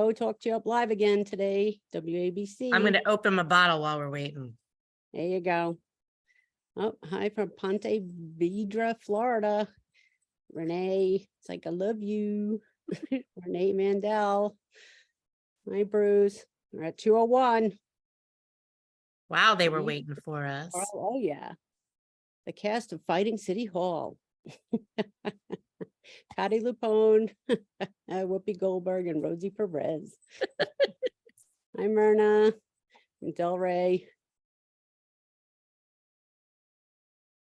Talk to you up live again today, WABC. I'm going to open my bottle while we're waiting. There you go. Oh, hi from Ponte Vedra, Florida. Renee, it's like, I love you. Renee Mandel. Hi, Bruce. We're at 2:01. Wow, they were waiting for us. Oh, yeah. The cast of Fighting City Hall. Patty Lupone, Whoopi Goldberg, and Rosie Perez. Hi, Myrna and Del Rey.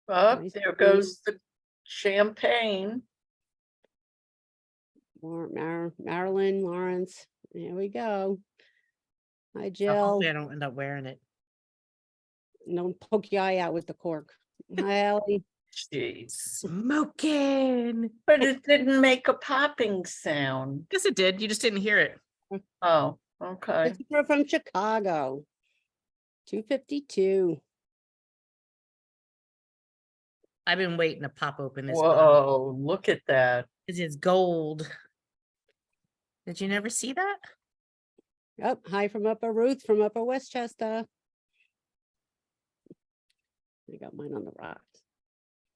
Oh, Nice there to meet goes the champagne. Marilyn, Lawrence. There we go. Hi, So Jill. hopefully I don't end up wearing it. Don't poke your eye out with the cork. Hi, Allie. Jeez. Smoking. But it didn't make a popping sound. Yes, it did. You just didn't hear it. Oh, okay. Christopher from Chicago. 252. I've been waiting to pop open this bottle. Whoa, look at that. Because it's gold. Did you never see that? Yep. Hi from Upper Ruth from Upper Westchester. I got mine on the rocks.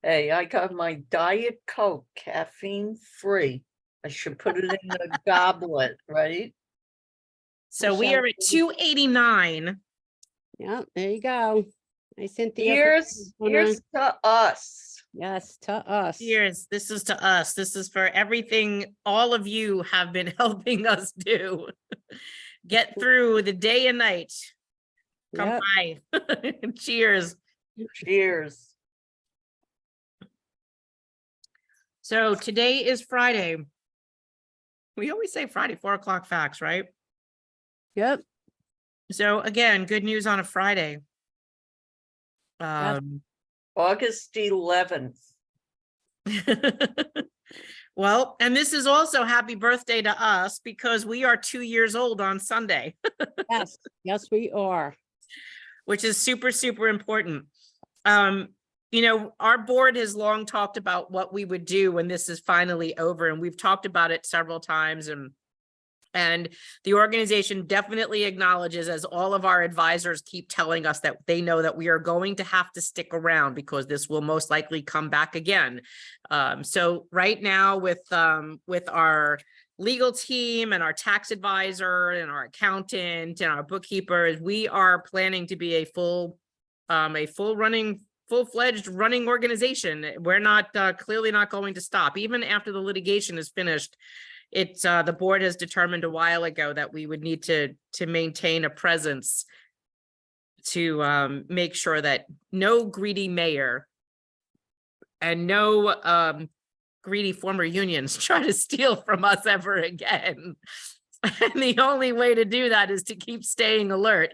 Hey, I got my Diet Coke, caffeine free. I should put it in a goblet, right? So we are at 289. Yeah, there you go. Hi, Cynthia. Here's to us. Yes, to us. This is to us. This is for everything all of you have been helping us do. Get through the day and night. Come by. Cheers. Cheers. So today is Friday. We always say Friday, 4 o'clock facts, right? Yep. So again, good news on a Friday. August 11th. Well, and this is also happy birthday to us because we are 2 years old on Sunday. Yes, yes, we are. Which is super, super important. You know, our board has long talked about what we would do when this is finally over, and we've talked about it several times, and the organization definitely acknowledges, as all of our advisors keep telling us, that they know that we are going to have to stick around because this will most likely come back again. So right now with our legal team and our tax advisor and our accountant and our bookkeepers, we are planning to be a full-fledged running organization. We're not clearly not going to stop. Even after the litigation is finished, it's the board has determined a while ago that we would need to maintain a presence to make sure that no greedy mayor and no greedy former unions try to steal from us ever again. And the only way to do that is to keep staying alert.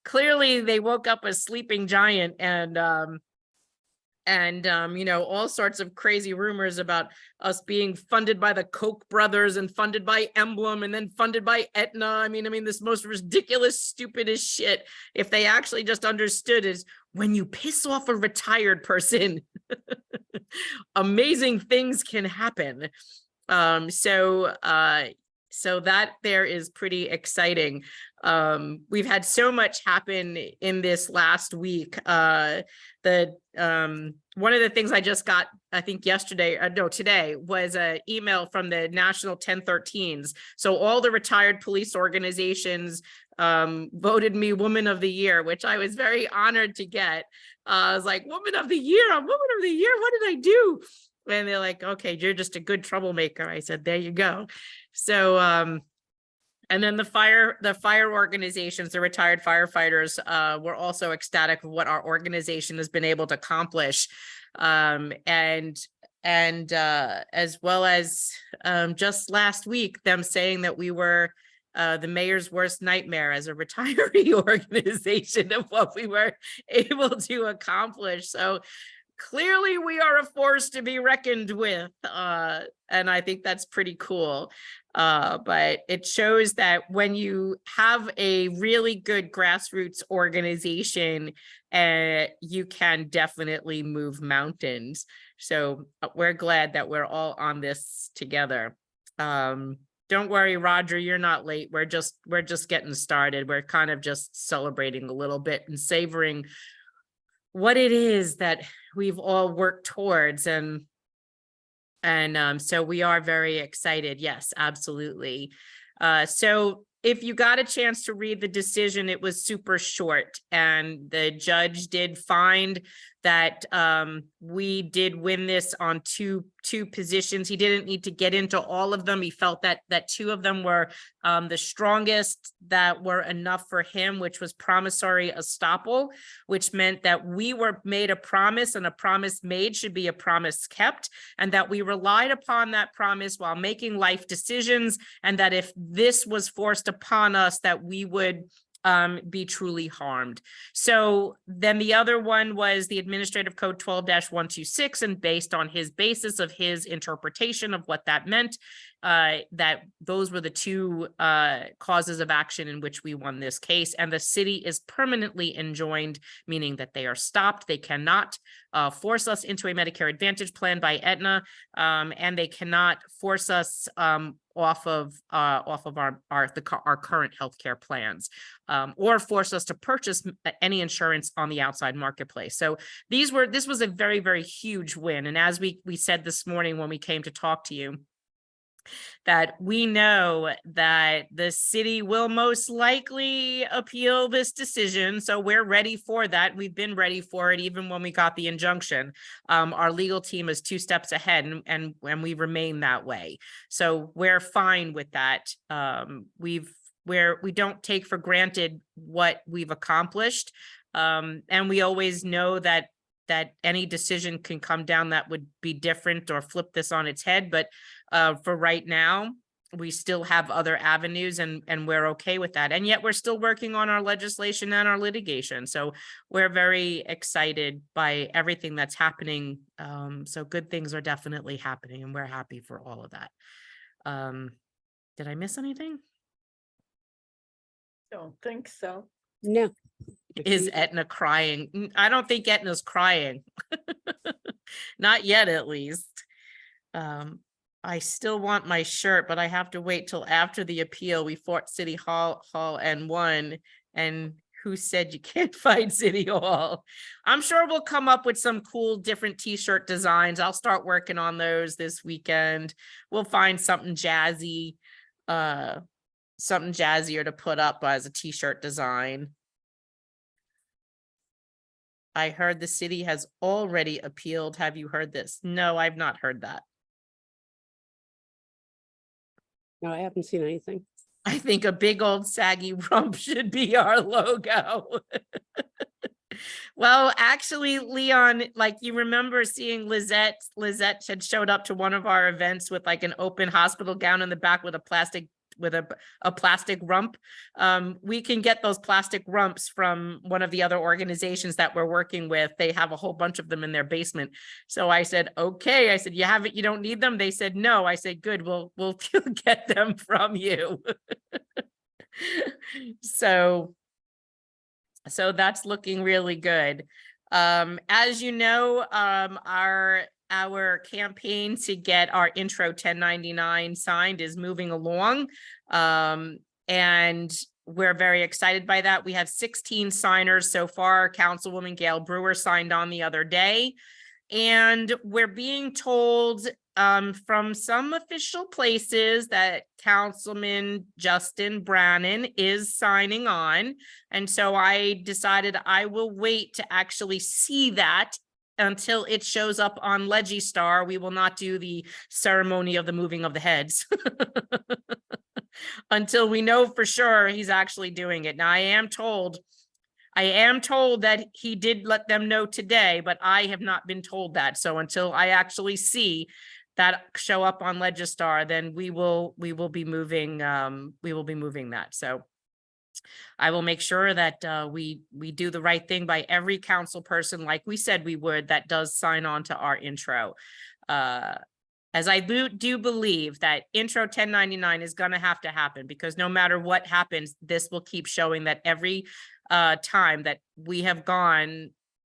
Clearly, they woke up a sleeping giant, and you know, all sorts of crazy rumors about us being funded by the Koch brothers and funded by Emblem and then funded by Aetna. I mean, this most ridiculous, stupidest shit. If they actually just understood, is when you piss off a retired person, amazing things can happen. So that there is pretty exciting. We've had so much happen in this last week. One of the things I just got, I think today, was an email from the National 1013s. So all the retired police organizations voted me Woman of the Year, which I was very honored to get. I was like, Woman of the Year, I'm Woman of the Year. What did I do? And they're like, okay, you're just a good troublemaker. I said, there you go. So, and then the fire organizations, the retired firefighters, were also ecstatic of what our organization has been able to accomplish. And as well as just last week, them saying that we were the mayor's worst nightmare as a retiree organization of what we were able to accomplish. So clearly we are a force to be reckoned with. And I think that's pretty cool. But it shows that when you have a really good grassroots organization, you can definitely move mountains. So we're glad that we're all on this together. Don't don't worry, Roger, you're not late. We're just getting started. We're kind of just celebrating a little bit and savoring what it is that we've all worked towards. And so we are very excited. Yes, absolutely. So if you got a chance to read the decision, it was super short, and the judge did find that we did win this on two positions. He didn't need to get into all of them. He felt that two of them were the strongest, that were enough for him, which was promissory estoppel, which meant that we were made a promise, and a promise made should be a promise kept, and that we relied upon that promise while making life decisions, and that if this was forced upon us, that we would be truly harmed. So then the other one was the Administrative Code 12-126, and based on his basis of his interpretation of what that meant, that those were the two causes of action in which we won this case. And the city is permanently enjoined, meaning that they are stopped. They cannot force us into a Medicare Advantage plan by Aetna, and they cannot force us off of our current healthcare plans, or force us to purchase any insurance on the outside marketplace. So this was a very, very huge win. And as we said this morning when we came to talk to you, that we know that the city will most likely appeal this decision. So we're ready for that. We've been ready for it even when we got the injunction. Our legal team is 2 steps ahead, and we remain that way. So we're fine with that. We don't take for granted what we've accomplished. And we always know that any decision can come down that would be different or flip this on its head. But for right now, we still have other avenues, and we're okay with that. And yet we're still working on our legislation and our litigation. So we're very excited by everything that's happening. So good things are definitely happening, and we're happy for all of that. Did I miss anything? Don't think so. No. Is Aetna crying? I don't think Aetna's crying. Not yet, at least. I still want my shirt, but I have to wait till after the appeal. We fought City Hall and won. And who said you can't fight City Hall? I'm sure we'll come up with some cool different t-shirt designs. I'll start working on those this weekend. We'll find something jazzy, something jazzier to put up as a t-shirt design. I heard the city has already appealed. Have you heard this? No, I've not heard that. No, I haven't seen anything. I think a big old saggy rump should be our logo. Well, actually, Leon, like, you remember seeing Lizette had showed up to one of our events with like an open hospital gown in the back with a plastic rump. We can get those plastic rumps from one of the other organizations that we're working with. They have a whole bunch of them in their basement. So I said, okay. I said, you don't need them? They said, no. I said, good, we'll get them from you. So that's looking really good. As you know, our campaign to get our intro 1099 signed is moving along. And we're very excited by that. We have 16 signers so far. Councilwoman Gail Brewer signed on the other day. And we're being told from some official places that Councilman Justin Brannan is signing on. And so I decided I will wait to actually see that until it shows up on Legistar. We will not do the ceremony of the moving of the heads until we know for sure he's actually doing it. Now, I am told that he did let them know today, but I have not been told that. So until I actually see that show up on Legistar, then we will be moving that. So I will make sure that we do the right thing by every council person, like we said we would, that does sign on to our intro. As I do believe that intro 1099 is going to have to happen, because no matter what happens, this will keep showing that every time that we have gone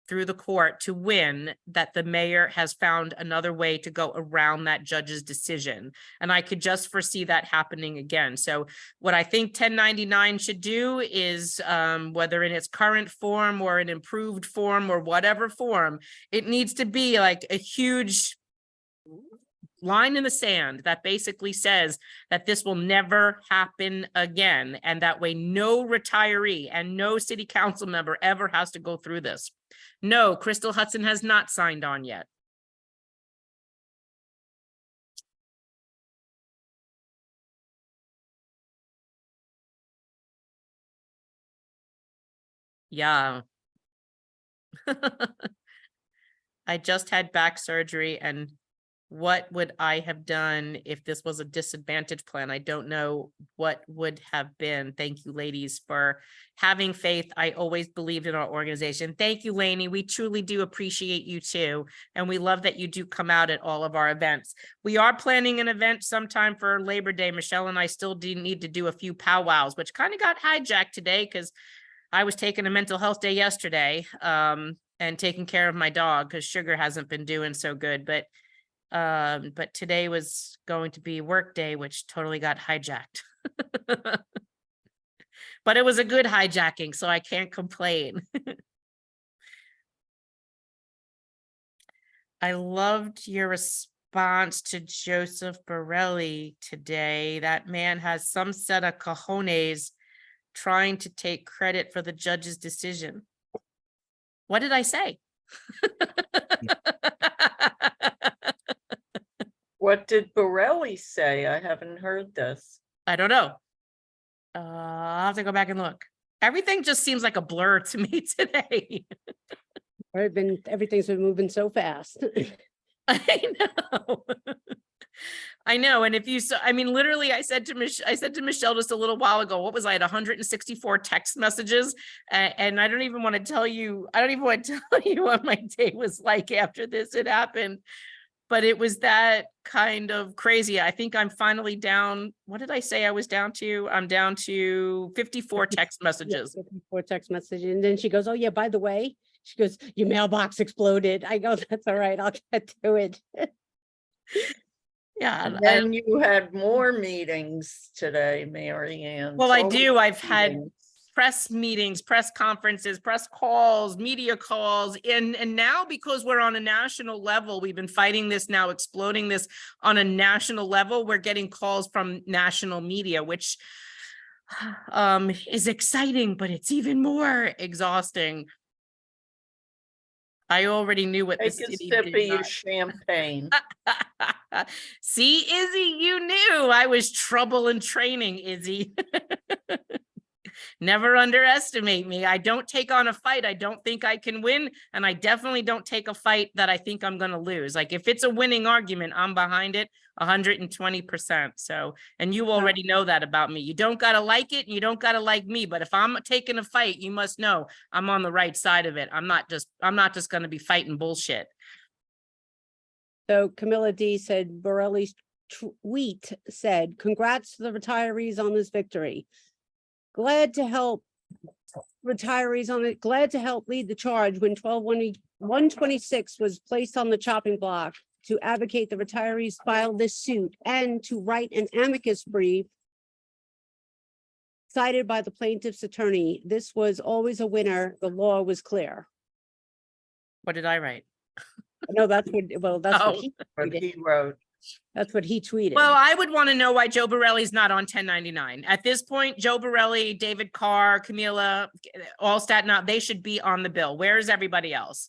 through the court to win, that the mayor has found another way to go around that judge's decision. And I could just foresee that happening again. So what I think 1099 should do is, whether in its current form or an improved form or whatever form, it needs to be like a huge line in the sand that basically says that this will never happen again. And that way, no retiree and no city council member ever has to go through this. No, Crystal Hudson has not signed on yet. Yeah. I just had back surgery, and what would I have done if this was a disadvantage plan? I don't know what would have been. Thank you, ladies, for having faith. I always believed in our organization. Thank you, Lainey. We truly do appreciate you too. And we love that you do come out at all of our events. We are planning an event sometime for Labor Day. Michelle and I still do need to do a few powwows, which kind of got hijacked today because I was taking a mental health day yesterday and taking care of my dog because Sugar hasn't been doing so good. But today was going to be work day, which totally got hijacked. But it was a good hijacking, so I can't complain. I loved your response to Joseph Borelli today. That man has some set of cojones trying to take credit for the judge's decision. What did I say? What did Borelli say? I haven't heard this. I don't know. I'll have to go back and look. Everything just seems like a blur to me today. Everything's been moving so fast. I know. I know. And if you saw, I mean, literally, I said to Michelle just a little while ago, what was I at 164 text messages? And I don't even want to tell you, what my day was like after this had happened. But it was that kind of crazy. I think I'm finally down. What did I say I was down to? I'm down to 54 text messages. 54 text messages. And then she goes, oh yeah, by the way, she goes, your mailbox exploded. I go, that's all right. I'll get to it. Yeah. And then you had more meetings today, Mary Ann. Well, I Total do. I've had meetings. press meetings, press conferences, press calls, media calls. And now, because we're on a national level, we've been fighting this now, exploding this on a national level. We're getting calls from national media, which is exciting, but it's even more exhausting. I already knew what Take the a city sip did of your not. champagne. See, Izzy, you knew I was trouble in training, Izzy. Never underestimate me. I don't take on a fight I don't think I can win, and I definitely don't take a fight that I think I'm going to lose. Like if it's a winning argument, I'm behind it 120%. So, and you already know that about me. You don't got to like it and you don't got to like me, but if I'm taking a fight, you must know I'm on the right side of it. I'm not just going to be fighting bullshit. So Camilla D said, Borelli's tweet said, congrats to the retirees on this victory. Glad to help retirees on it. Glad to help lead the charge when 126 was placed on the chopping block to advocate the retirees file this suit and to write an amicus brief cited by the plaintiff's attorney. This was always a winner. The law was clear. What did I write? No, that's what, well, that's what he What tweeted. he wrote. That's what he tweeted. Well, I would want to know why Joe Borelli's not on 1099. At this point, Joe Borelli, David Carr, Camila, all Staten Island, they should be on the bill. Where is everybody else?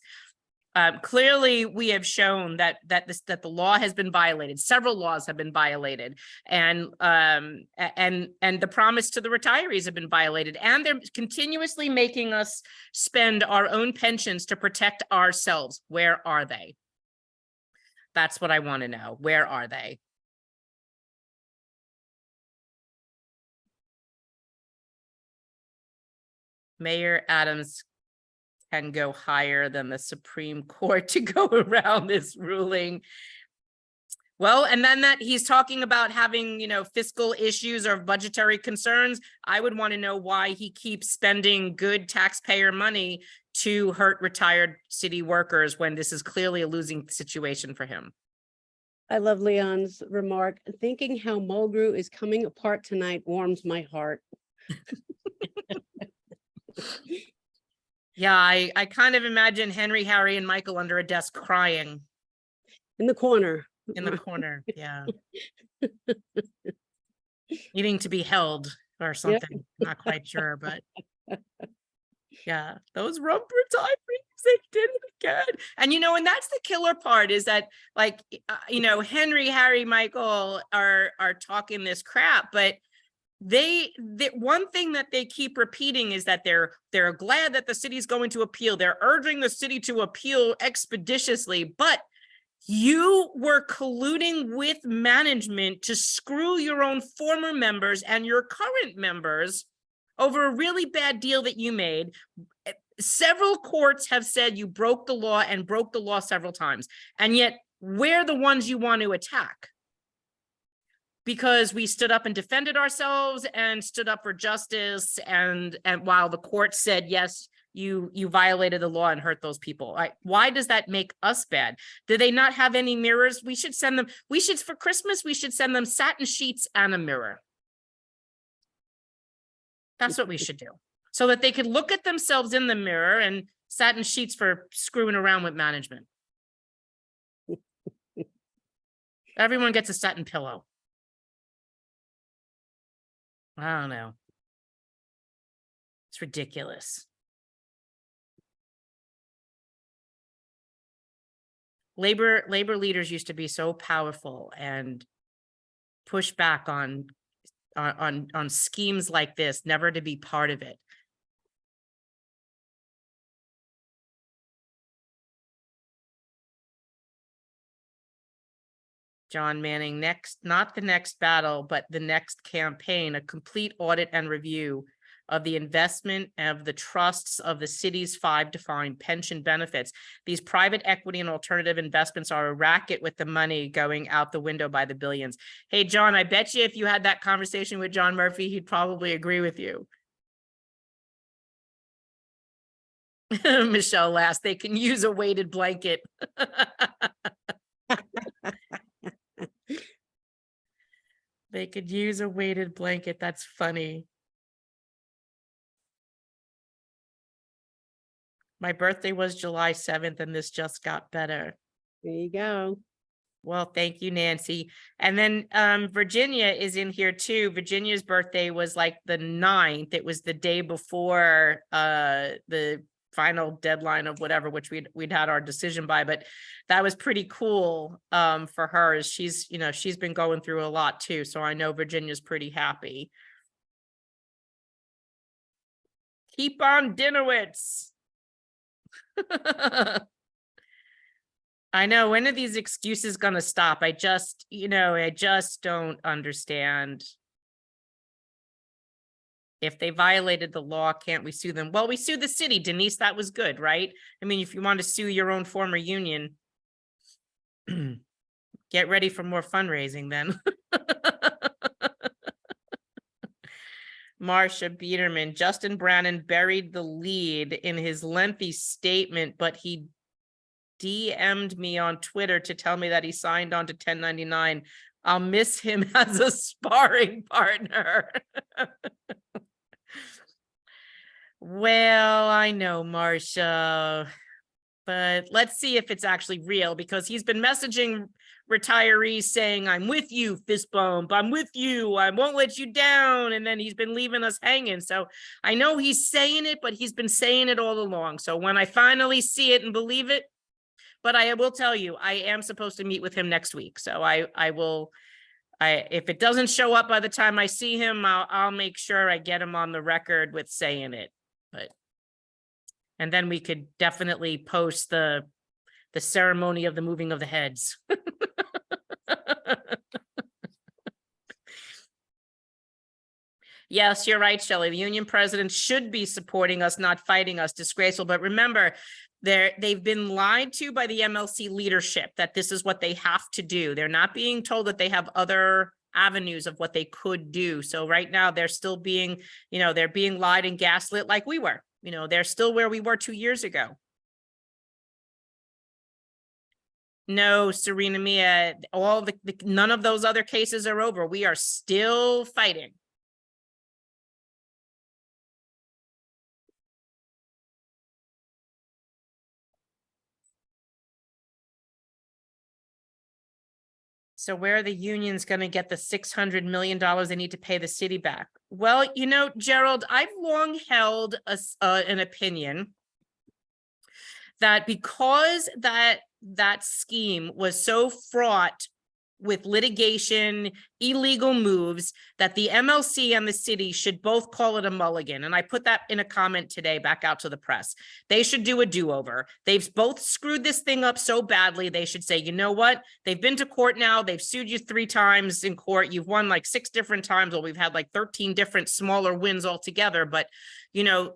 Clearly, we have shown that the law has been violated. Several laws have been violated, and the promise to the retirees have been violated. And they're continuously making us spend our own pensions to protect ourselves. Where are they? That's what I want to know. Where are they? Mayor Adams can go higher than the Supreme Court to go around this ruling. Well, and then that he's talking about having, fiscal issues or budgetary concerns. I would want to know why he keeps spending good taxpayer money to hurt retired city workers when this is clearly a losing situation for him. I love Leon's remark. Thinking how Mulgrew is coming apart tonight warms my heart. Yeah, I kind of imagine Henry, Harry, and Michael under a desk crying In the corner. in the corner. Yeah. Needing to be held or something. Not quite sure, but yeah, those rumper typings, they did it again. And and that's the killer part, is that like Henry, Harry, Michael are talking this crap, but the one thing that they keep repeating is that they're glad that the city's going to appeal. They're urging the city to appeal expeditiously, but you were colluding with management to screw your own former members and your current members over a really bad deal that you made. Several courts have said you broke the law and broke the law several times, and yet we're the ones you want to attack because we stood up and defended ourselves and stood up for justice, and while the court said yes, you violated the law and hurt those people. Why does that make us bad? Do they not have any mirrors? We should send them, for Christmas, we should send them satin sheets and a mirror. That's what we should do, so that they could look at themselves in the mirror, and satin sheets for screwing around with management. Everyone gets a satin pillow. I don't know. It's ridiculous. Labor leaders used to be so powerful and push back on schemes like this, never to be part of it. John Manning, not the next battle, but the next campaign, a complete audit and review of the investment of the trusts of the city's 5 defined pension benefits. These private equity and alternative investments are a racket with the money going out the window by the billions. Hey, John, I bet you if you had that conversation with John Murphy, he'd probably agree with you. Michelle laughs, they can use a weighted blanket. They could use a weighted blanket. That's funny. My birthday was July 7th, and this just got better. There you go. Well, thank you, Nancy. And then Virginia is in here too. Virginia's birthday was like the 9th. It was the day before the final deadline of whatever, which we'd had our decision by, but that was pretty cool for her. She's been going through a lot too. So I know Virginia's pretty happy. Keep on Dinowitz. I know, when are these excuses gonna stop? I just don't understand. If they violated the law, can't we sue them? Well, we sued the city, Denise. That was good, right? I mean, if you want to sue your own former union, get ready for more fundraising then. Marsha Biederman, Justin Brannon buried the lead in his lengthy statement, but he DM'd me on Twitter to tell me that he signed on to 1099. I'll miss him as a sparring partner. Well, I know, Marsha, but let's see if it's actually real, because he's been messaging retirees saying, I'm with you, fist bump, I'm with you, I won't let you down, and then he's been leaving us hanging. So I know he's saying it, but he's been saying it all along. So when I finally see it and believe it, but I will tell you, I am supposed to meet with him next week. So I will, if it doesn't show up by the time I see him, I'll make sure I get him on the record with saying it. And then we could definitely post the ceremony of the moving of the heads. Yes, you're right, Shelley. The union president should be supporting us, not fighting us. Disgraceful. But remember, they've been lied to by the MLC leadership that this is what they have to do. They're not being told that they have other avenues of what they could do. So right now they're still being, they're being lied and gaslit like we were. You know, they're still where we were 2 years ago. No, Serena Mia, none of those other cases are over. We are still fighting. So where are the unions going to get the $600 million they need to pay the city back? Well, you know, Gerald, I've long held an opinion that because that scheme was so fraught with litigation, illegal moves, that the MLC and the city should both call it a mulligan. And I put that in a comment today back out to the press. They should do a do-over. They've both screwed this thing up so badly. They should say, you know what? They've been to court now. They've sued you 3 times in court. You've won like 6 different times. Well, we've had like 13 different smaller wins altogether. But, you know,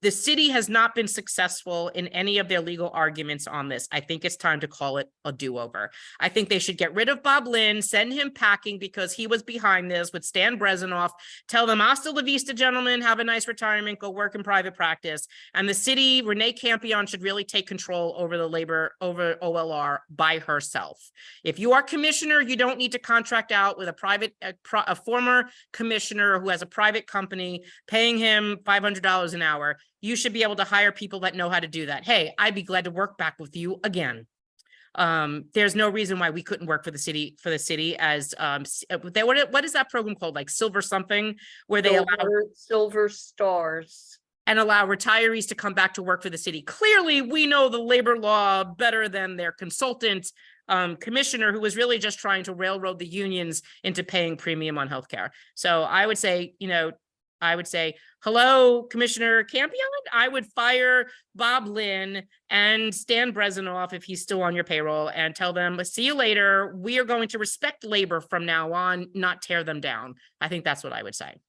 the city has not been successful in any of their legal arguments on this. I think it's time to call it a do-over. I think they should get rid of Bob Lynn, send him packing because he was behind this with Stan Brezenoff, tell them, hasta la vista, gentlemen, have a nice retirement, go work in private practice. And the city, Renee Campion, should really take control over over OLR by herself. If you are commissioner, you don't need to contract out with a former commissioner who has a private company paying him $500 an hour. You should be able to hire people that know how to do that. Hey, I'd be glad to work back with you again. There's no reason why we couldn't work for the city as what is that program called? Like Silver something, where they allow Silver Stars and allow retirees to come back to work for the city. Clearly, we know the labor law better than their consultant commissioner, who was really just trying to railroad the unions into paying premium on healthcare. So I would say, you know, hello, Commissioner Campion. I would fire Bob Lynn and Stan Brezenoff if he's still on your payroll and tell them, see you later. We are going to respect labor from now on, not tear them down. I think that's what I would say.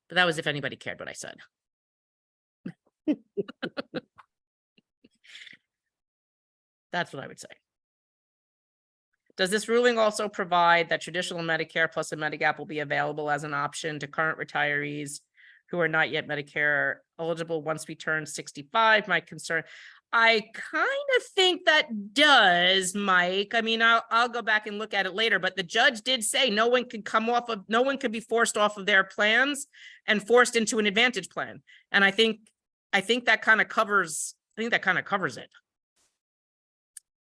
But that was if anybody cared what I said. That's what I would say. Does this ruling also provide that traditional Medicare plus a Medigap will be available as an option to current retirees who are not yet Medicare eligible once we turn 65? My concern, I kind of think that does, Mike. I mean, I'll go back and look at it later, but the judge did say no one could be forced off of their plans and forced into an Advantage plan. And I think that kind of covers it.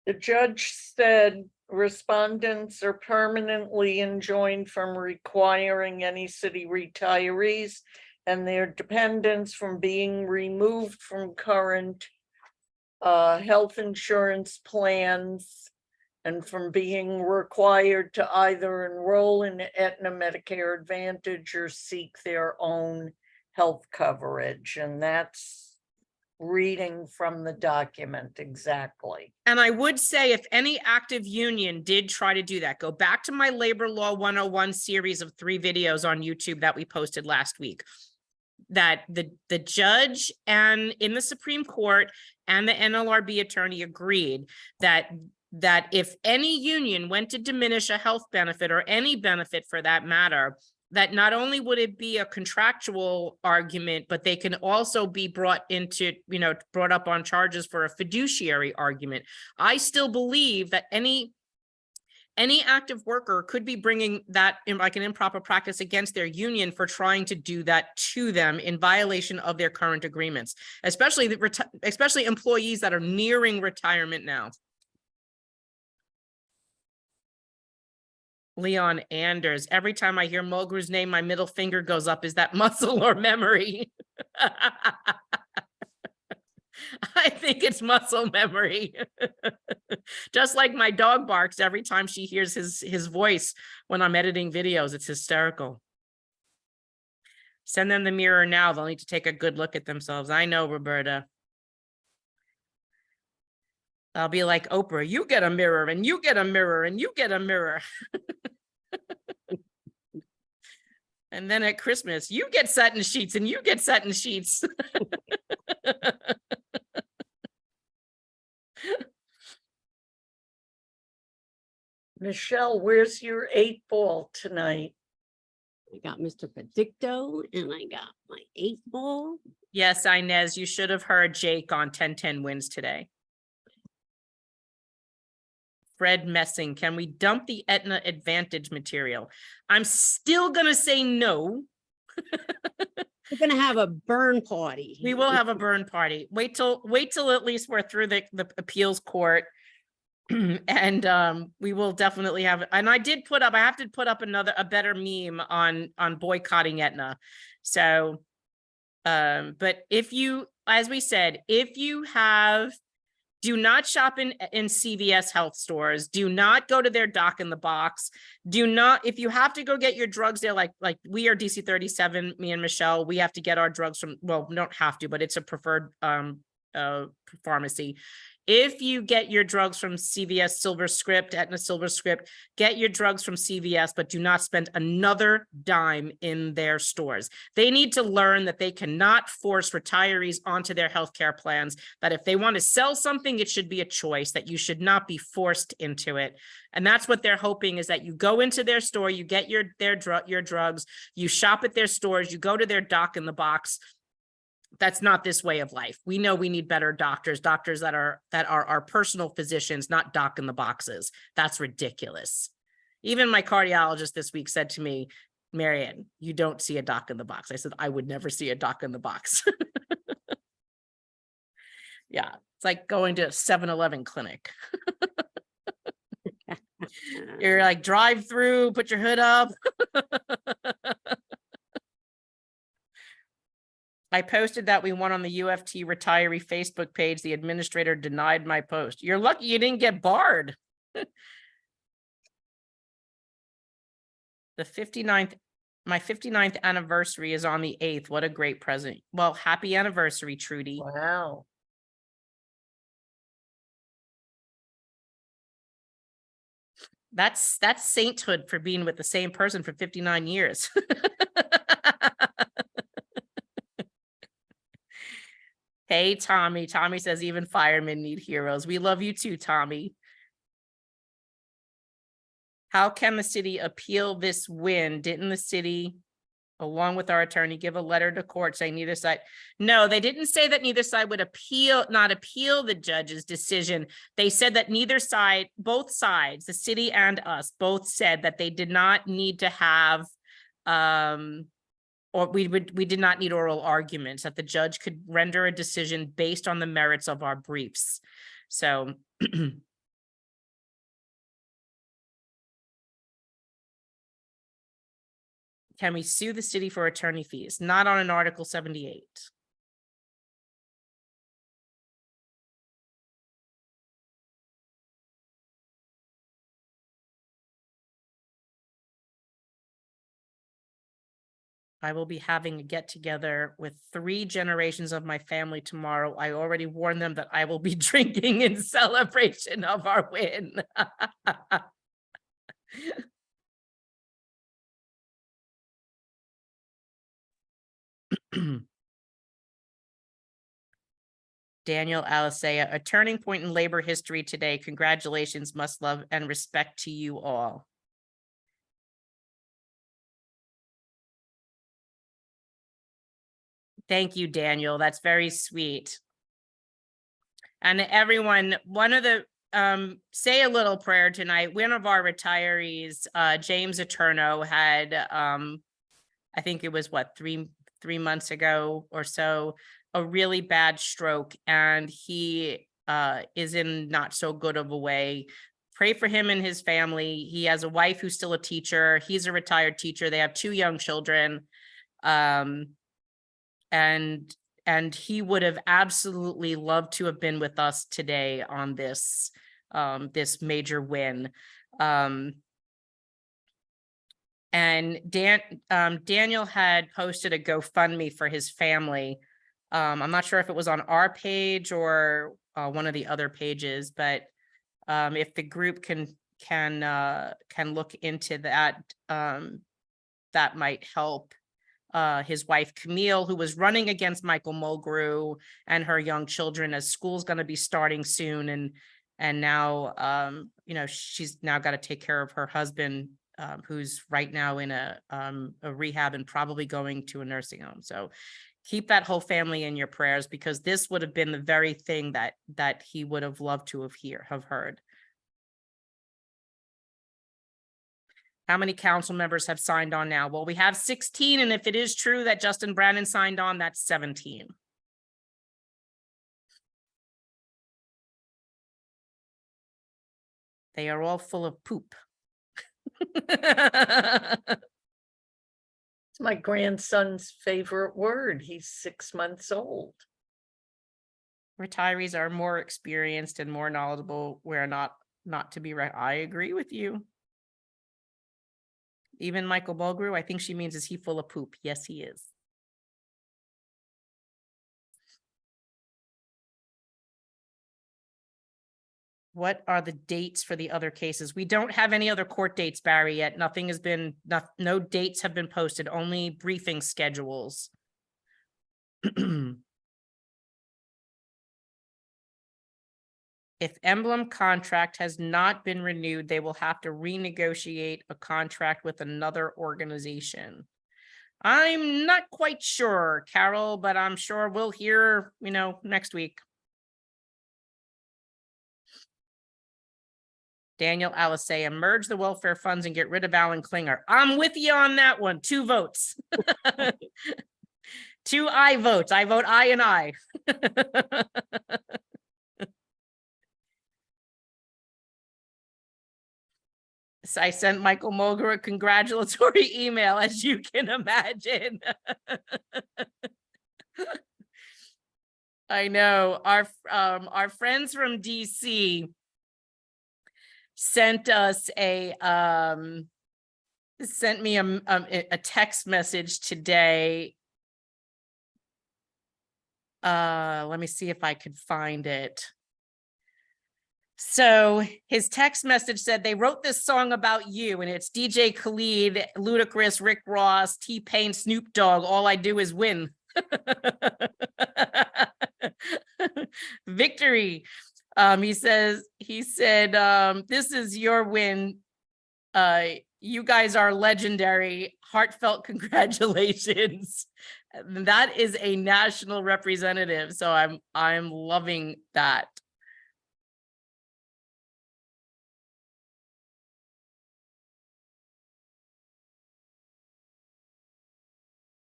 The judge said respondents are permanently enjoined from requiring any city retirees and their dependents from being removed from current health insurance plans and from being required to either enroll in Aetna Medicare Advantage or seek their own health coverage. And that's reading from the document exactly. And I would say if any active union did try to do that, go back to my Labor Law 101 series of 3 videos on YouTube that we posted last week, that the judge and in the Supreme Court and the NLRB attorney agreed that if any union went to diminish a health benefit or any benefit for that matter, that not only would it be a contractual argument, but they can also be brought up on charges for a fiduciary argument. I still believe that any active worker could be bringing that in like an improper practice against their union for trying to do that to them in violation of their current agreements, especially employees that are nearing retirement now. Leon Anders, every time I hear Mulgrew's name, my middle finger goes up. Is that muscle or memory? I think it's muscle memory. Just like my dog barks every time she hears his voice when I'm editing videos. It's hysterical. Send them the mirror now. They'll need to take a good look at themselves. I know, Roberta. I'll be like Oprah, you get a mirror and you get a mirror and you get a mirror. And then at Christmas, you get satin sheets and you get satin sheets. Michelle, where's your 8 ball tonight? I got Mr. Predicto and I got my 8-ball. Yes, Inez, you should have heard Jake on 10-10 wins today. Fred Messing, can we dump the Aetna Advantage material? I'm still gonna say no. We're gonna have a burn party. We will have a burn party. Wait till at least we're through the appeals court. And we will definitely have, and I have to put up a better meme on boycotting Aetna. So but if you, as we said, if you have, do not shop in CVS health stores. Do not go to their doc in the box. Do not, if you have to go get your drugs there, like we are DC 37, me and Michelle, we have to get our drugs from, well, we don't have to, but it's a preferred pharmacy. If you get your drugs from CVS Silver Script, Aetna Silver Script, get your drugs from CVS, but do not spend another dime in their stores. They need to learn that they cannot force retirees onto their healthcare plans, that if they want to sell something, it should be a choice, that you should not be forced into it. And that's what they're hoping, is that you go into their store, you get your drugs, you shop at their stores, you go to their doc in the box. That's not this way of life. We know we need better doctors that are our personal physicians, not doc in the boxes. That's ridiculous. Even my cardiologist this week said to me, Marianne, you don't see a doc in the box. I said, I would never see a doc in the box. Yeah, it's like going to a 7-Eleven clinic. You're like, drive through, put your hood up. I posted that we won on the UFT retiree Facebook page. The administrator denied my post. You're lucky you didn't get barred. My 59th anniversary is on the 8th. What a great present. Well, happy anniversary, Trudy. Wow. That's sainthood for being with the same person for 59 years. Hey, Tommy. Tommy says even firemen need heroes. We love you too, Tommy. How can the city appeal this win? Didn't the city, along with our attorney, give a letter to court saying neither side? No, they didn't say that neither side would not appeal the judge's decision. They said that neither side, both sides, the city and us, both said that they did not need to have or we did not need oral arguments, that the judge could render a decision based on the merits of our briefs. So can we sue the city for attorney fees? Not on an Article 78. I will be having a get-together with 3 generations of my family tomorrow. I already warned them that I will be drinking in celebration of our win. Daniel Alisea, a turning point in labor history today. Congratulations, much love and respect to you all. Thank you, Daniel. That's very sweet. And everyone, one of the say a little prayer tonight. One of our retirees, James Eterno, had I think it was what, three months ago or so, a really bad stroke, and he is in not so good of a way. Pray for him and his family. He has a wife who's still a teacher. He's a retired teacher. They have 2 young children. And he would have absolutely loved to have been with us today on this this major win. And Daniel had posted a GoFundMe for his family. I'm not sure if it was on our page or one of the other pages, but if the group can look into that, that might help. His wife Camille, who was running against Michael Mulgrew and her young children, as school's going to be starting soon, and now you know, she's now got to take care of her husband who's right now in a rehab and probably going to a nursing home. So keep that whole family in your prayers, because this would have been the very thing that he would have loved to have heard. How many council members have signed on now? Well, we have 16, and if it is true that Justin Brannon signed on, that's 17. They are all full of poop. It's my grandson's favorite word. He's 6 months old. Retirees are more experienced and more knowledgeable. We're not to be right. I agree with you. Even Michael Mulgrew, I think she means, is he full of poop? Yes, he is. What are the dates for the other cases? We don't have any other court dates, Barry, yet. Nothing has been, no dates have been posted, only briefing schedules. If Emblem contract has not been renewed, they will have to renegotiate a contract with another organization. I'm not quite sure, Carol, but I'm sure we'll hear, next week. Daniel Alisea, merge the welfare funds and get rid of Alan Klinger. I'm with you on that one. 2 votes. 2 I votes. I vote I and I. So I sent Michael Mulgrew a congratulatory email, as you can imagine. I know our friends from DC sent us sent me a text message today. Let me see if I could find it. So his text message said, they wrote this song about you, and it's DJ Khaled, Ludacris, Rick Ross, T-Pain, Snoop Dogg. All I do is win. Victory. He said, this is your win. You guys are legendary. Heartfelt congratulations. That is a national representative. So I'm loving that.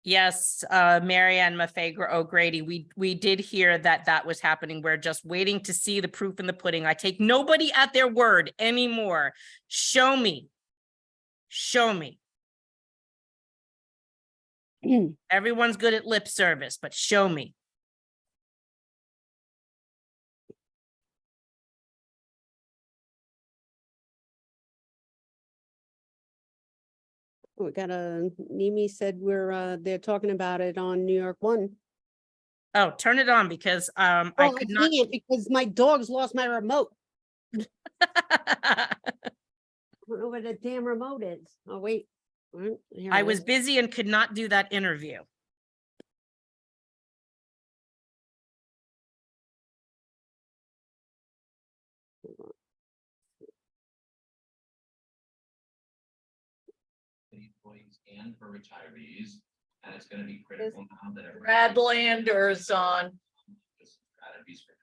Yes, Marianne Maffei O'Grady, we did hear that was happening. We're just waiting to see the proof in the pudding. I take nobody at their word anymore. Show me. Show me. Everyone's good at lip service, but show me. We got Nimi said they're talking about it on New York 1. Oh, turn it on, because I could not. Can't, because my dog's lost my remote. I don't know where the damn remote is. Oh, wait. Here I it was is. busy and could not do that interview. Employees and for retirees, and it's going to be critical now that Brad Lander's on. Strategies for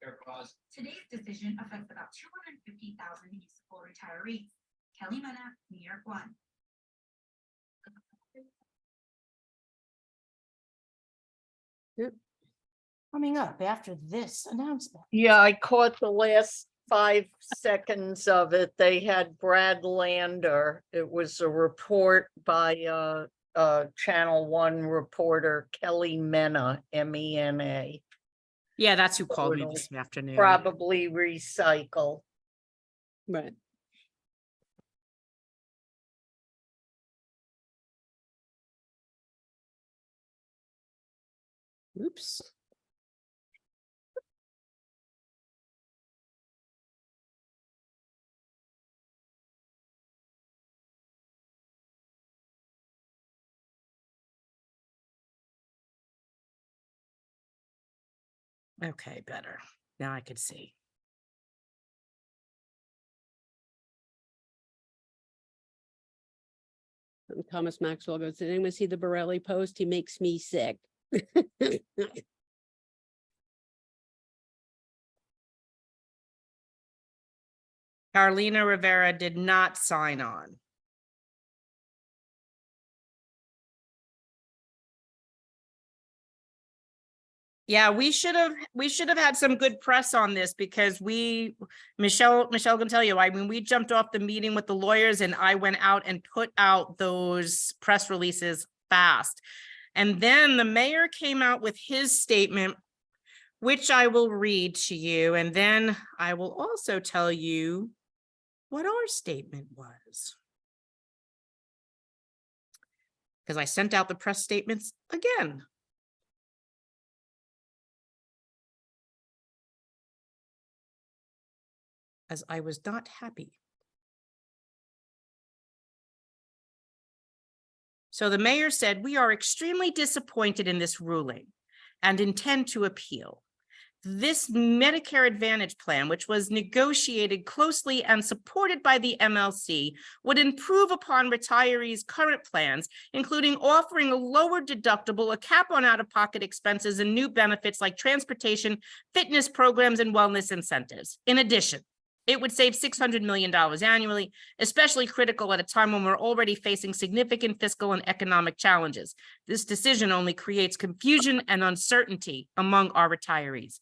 care costs. Today's decision affects about 250,000 municipal retirees. Kelly Mena, New York 1. Coming up after this announcement. Yeah, I caught the last 5 seconds of it. They had Brad Lander. It was a report by Channel 1 reporter Kelly Mena, M-E-N-A. Yeah, that's who called me It'll this afternoon. Probably recycle. Right. Oops. Okay, better. Now I could see. Thomas Maxwell goes, did anyone see the Borelli post? He makes me sick. Carolina Rivera did not sign on. Yeah, we should have had some good press on this because Michelle can tell you, I mean, we jumped off the meeting with the lawyers and I went out and put out those press releases fast. And then the mayor came out with his statement, which I will read to you. And then I will also tell you what our statement was. Because I sent out the press statements again. As I was not happy. So the mayor said, we are extremely disappointed in this ruling and intend to appeal. This Medicare Advantage plan, which was negotiated closely and supported by the MLC, would improve upon retirees' current plans, including offering a lower deductible, a cap on out-of-pocket expenses, and new benefits like transportation, fitness programs, and wellness incentives. In addition, it would save $600 million annually, especially critical at a time when we're already facing significant fiscal and economic challenges. This decision only creates confusion and uncertainty among our retirees.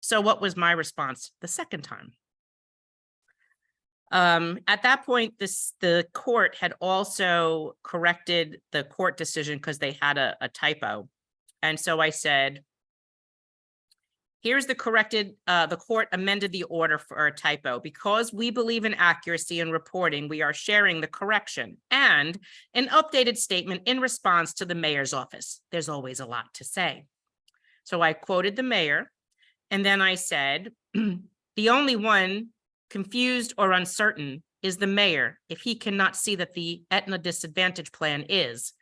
So what was my response the second time? At that point, the court had also corrected the court decision because they had a typo. And so I said, here's the corrected, the court amended the order for a typo. Because we believe in accuracy in reporting, we are sharing the correction and an updated statement in response to the mayor's office. There's always a lot to say. So I quoted the mayor, and then I said, the only one confused or uncertain is the mayor if he cannot see that the Aetna Disadvantage Plan is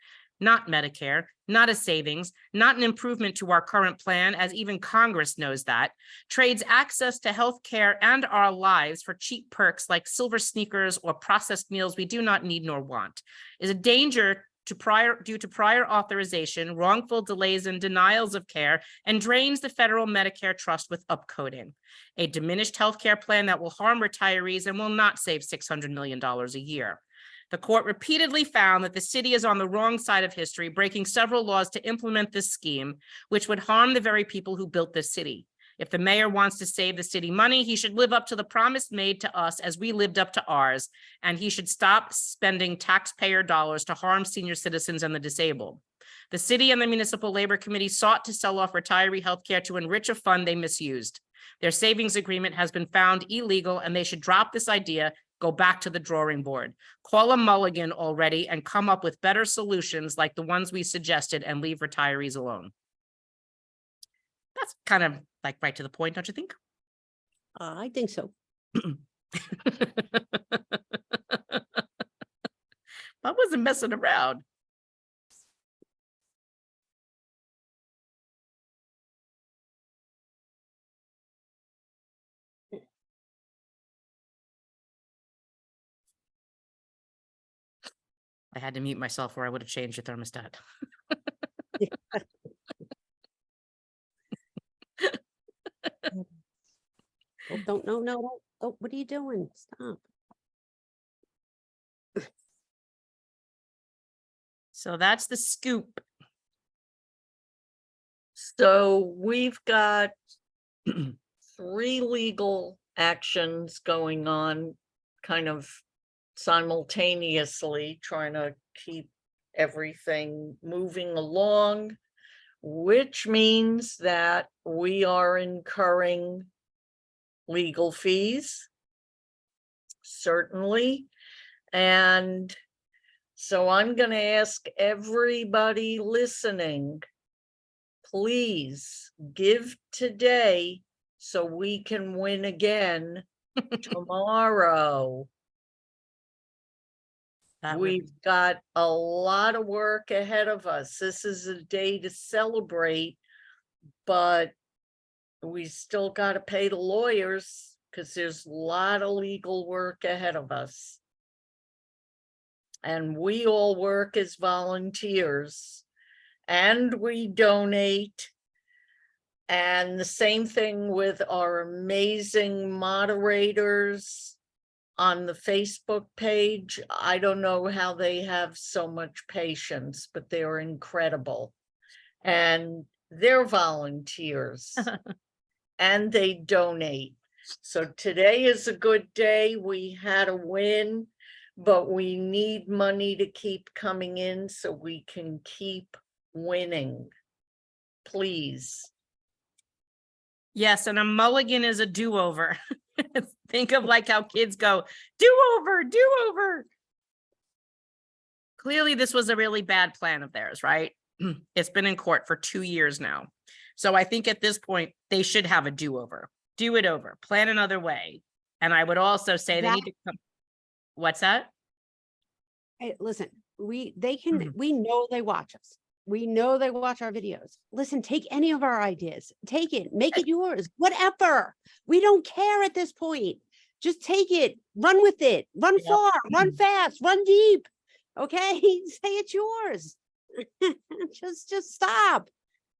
not Medicare, not a savings, not an improvement to our current plan, as even Congress knows that, trades access to health care and our lives for cheap perks like silver sneakers or processed meals we do not need nor want, is a danger due to prior authorization, wrongful delays and denials of care, and drains the federal Medicare trust with upcoding. A diminished healthcare plan that will harm retirees and will not save $600 million a year. The court repeatedly found that the city is on the wrong side of history, breaking several laws to implement this scheme, which would harm the very people who built this city. If the mayor wants to save the city money, he should live up to the promise made to us as we lived up to ours, and he should stop spending taxpayer dollars to harm senior citizens and the disabled. The city and the municipal labor committee sought to sell off retiree healthcare to enrich a fund they misused. Their savings agreement has been found illegal, and they should drop this idea, go back to the drawing board, call a mulligan already, and come up with better solutions like the ones we suggested and leave retirees alone. That's kind of like right to the point, don't you think? I think so. I wasn't messing around. I had to mute myself or I would have changed the thermostat. Oh, don't, no. Oh, what are you doing? Stop. So that's the scoop. So we've got 3 legal actions going on kind of simultaneously, trying to keep everything moving along, which means that we are incurring legal fees, certainly. And so I'm going to ask everybody listening, please give today so we can win again tomorrow. We've got a lot of work ahead of us. This is a day to celebrate, but we still got to pay the lawyers because there's a lot of legal work ahead of us. And we all work as volunteers and we donate. And the same thing with our amazing moderators on the Facebook page. I don't know how they have so much patience, but they're incredible. And they're volunteers and they donate. So today is a good day. We had a win, but we need money to keep coming in so we can keep winning. Please. Yes, and a mulligan is a do-over. Think of like how kids go, do-over, do-over. Clearly, this was a really bad plan of theirs, right? It's been in court for 2 years now. So I think at this point, they should have a do-over. Do it over, plan another way. And I would also say they need to come. What's that? Hey, listen, we Mhm. know they watch us. We know they watch our videos. Listen, take any of our ideas, take it, make it yours, whatever. We don't care at this point. Just take it, run with it, run Yep. far, run fast, run deep. Okay, say it's yours. just stop.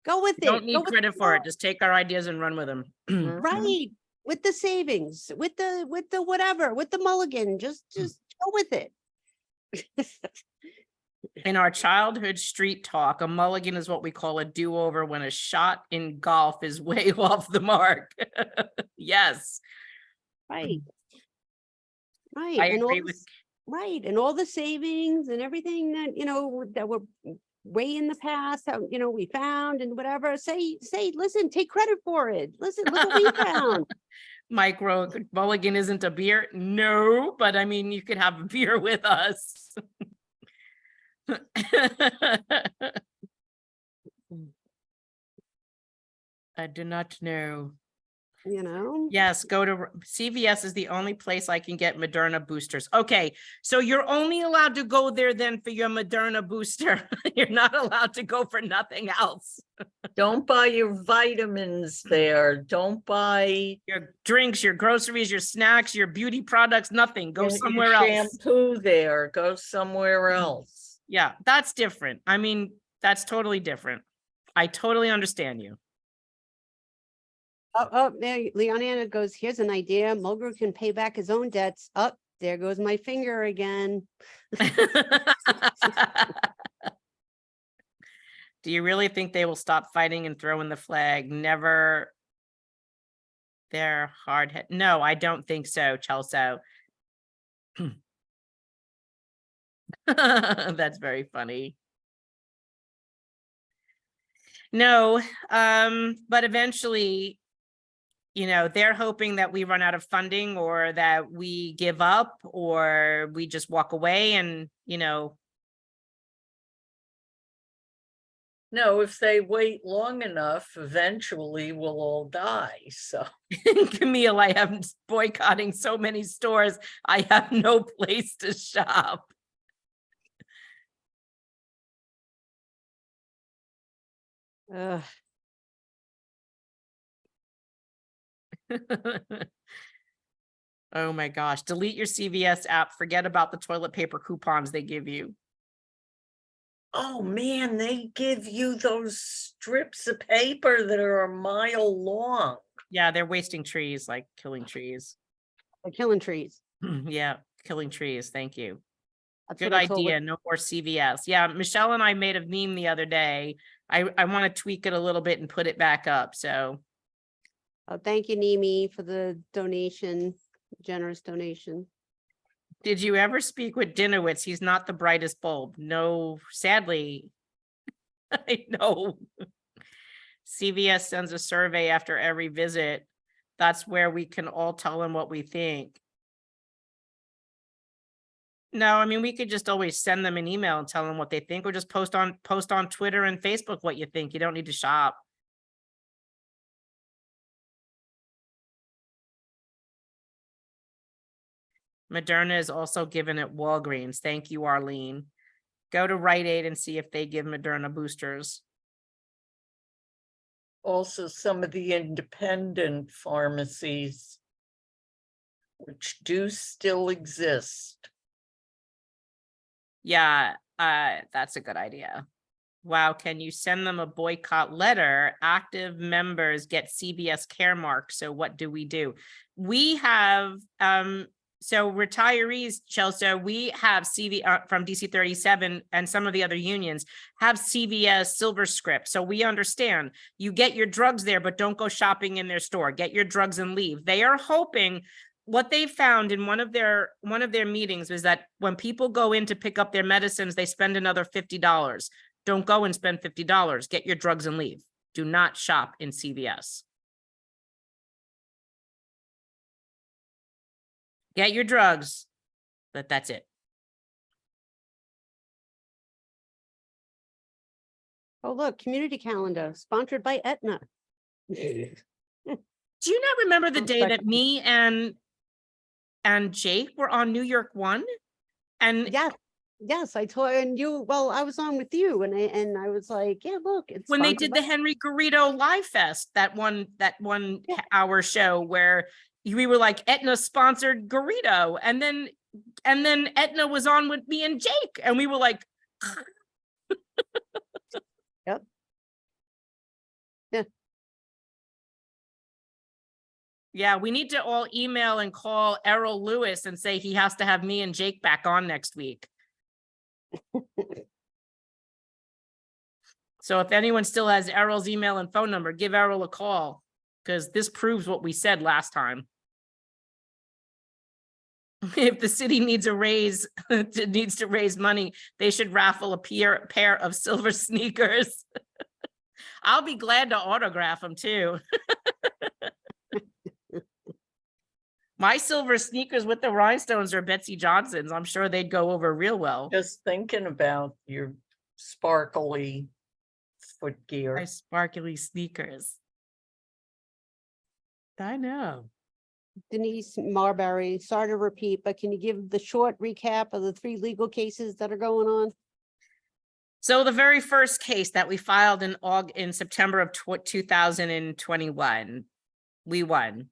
Go with You don't it. need Go with credit the for it. flow. Just take our ideas and run with them. Right. With the savings, with the whatever, with the mulligan, just go with it. In our childhood street talk, a mulligan is what we call a do-over when a shot in golf is way off the mark. Yes, Right. Right. I And all agree with. this, right. And all the savings and everything that, that were way in the past, how, we found and whatever, say, listen, take credit for it. Listen, look what we found. Micro mulligan isn't a beer. No, but I mean, you could have a beer with us. I do not know. Yes, go to CVS is the only place I can get Moderna boosters. Okay, so you're only allowed to go there then for your Moderna booster. You're not allowed to go for nothing else. Don't buy your vitamins there. Don't buy Your drinks, your groceries, your snacks, your beauty products, nothing. Go your somewhere else. shampoo there. Go somewhere else. Yeah, that's different. I mean, that's totally different. I totally understand you. Oh, there, Leonana goes, here's an idea. Mulgrew can pay back his own debts. Up, there goes my finger again. Do you really think they will stop fighting and throw in the flag? Never. They're hard hit. No, I don't think so, Chelsea. That's very funny. No, but eventually, they're hoping that we run out of funding or that we give up or we just walk away and, No, if they wait long enough, eventually we'll all die. So Camille, I am boycotting so many stores. I have no place to shop. Ugh. Oh my gosh, delete your CVS app. Forget about the toilet paper coupons they give you. oh man, they give you those strips of paper that are a mile long. Yeah, they're wasting trees, like killing trees. They're killing trees. Yeah, killing trees. Thank you. That's Good what I told idea. her. No more CVS. Yeah, Michelle and I made a meme the other day. I want to tweak it a little bit and put it back up. So Oh, thank you, Nimi, for the donation, generous donation. did you ever speak with Dinowitz? He's not the brightest bulb. No, sadly. I know. CVS sends a survey after every visit. That's where we can all tell them what we think. No, I mean, we could just always send them an email and tell them what they think, or just post on Twitter and Facebook what you think. You don't need to shop. Moderna is also given at Walgreens. Thank you, Arlene. Go to Rite Aid and see if they give Moderna boosters. Also, some of the independent pharmacies. which do still exist. Yeah, that's a good idea. Wow, can you send them a boycott letter? Active members get CVS care mark. So what do? We have, so retirees, Chelsea, we have from DC 37 and some of the other unions have CVS silver script. So we understand you get your drugs there, but don't go shopping in their store. Get your drugs and leave. They are hoping. What they found in one of their meetings was that when people go in to pick up their medicines, they spend another $50. Don't go and spend $50. Get your drugs and leave. Do not shop in CVS. Get your drugs, but that's it. Oh, look, community calendar sponsored by Aetna. Do you not remember the day that me and Jake were on New York One? And Yes, I told and you. Well, I was on with you, and I was like, yeah, look, it's when they sponsored did by- the Henry Garrido Live Fest, that one hour show where we were like Aetna sponsored Garrido, and then Aetna was on with me and Jake, and we were like, Yep. Yeah. Yeah, we need to all email and call Errol Lewis and say he has to have me and Jake back on next week. So if anyone still has Errol's email and phone number, give Errol a call, because this proves what we said last time. If the city needs a raise, needs to raise money, they should raffle a pair of silver sneakers. I'll be glad to autograph them too. My silver sneakers with the rhinestones are Betsy Johnson's. I'm sure they'd go over real well. Just thinking about your sparkly foot My gear. sparkly sneakers. I know. Denise Marbury, sorry to repeat, but can you give the short recap of the 3 legal cases that are going on? So the very first case that we filed in September of 2021, we won.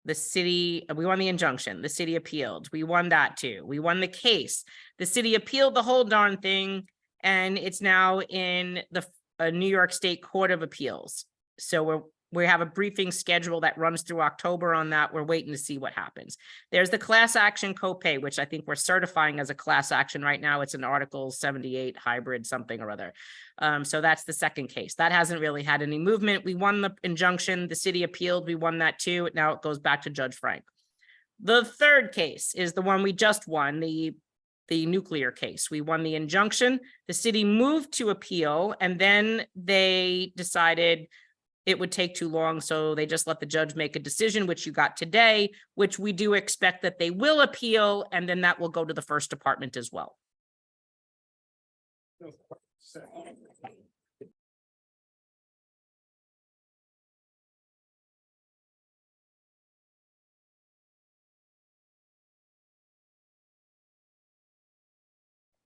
We won the injunction. The city appealed. We won that too. We won the case. The city appealed the whole darn thing, and it's now in the New York State Court of Appeals. So we have a briefing schedule that runs through October on that. We're waiting to see what happens. There's the class action copay, which I think we're certifying as a class action right now. It's an Article 78 hybrid something or other. So that's the second case. That hasn't really had any movement. We won the injunction. The city appealed. We won that too. Now it goes back to Judge Frank. The third case is the one we just won, the nuclear case. We won the injunction. The city moved to appeal, and then they decided it would take too long, so they just let the judge make a decision, which you got today, which we do expect that they will appeal, and then that will go to the first department as well.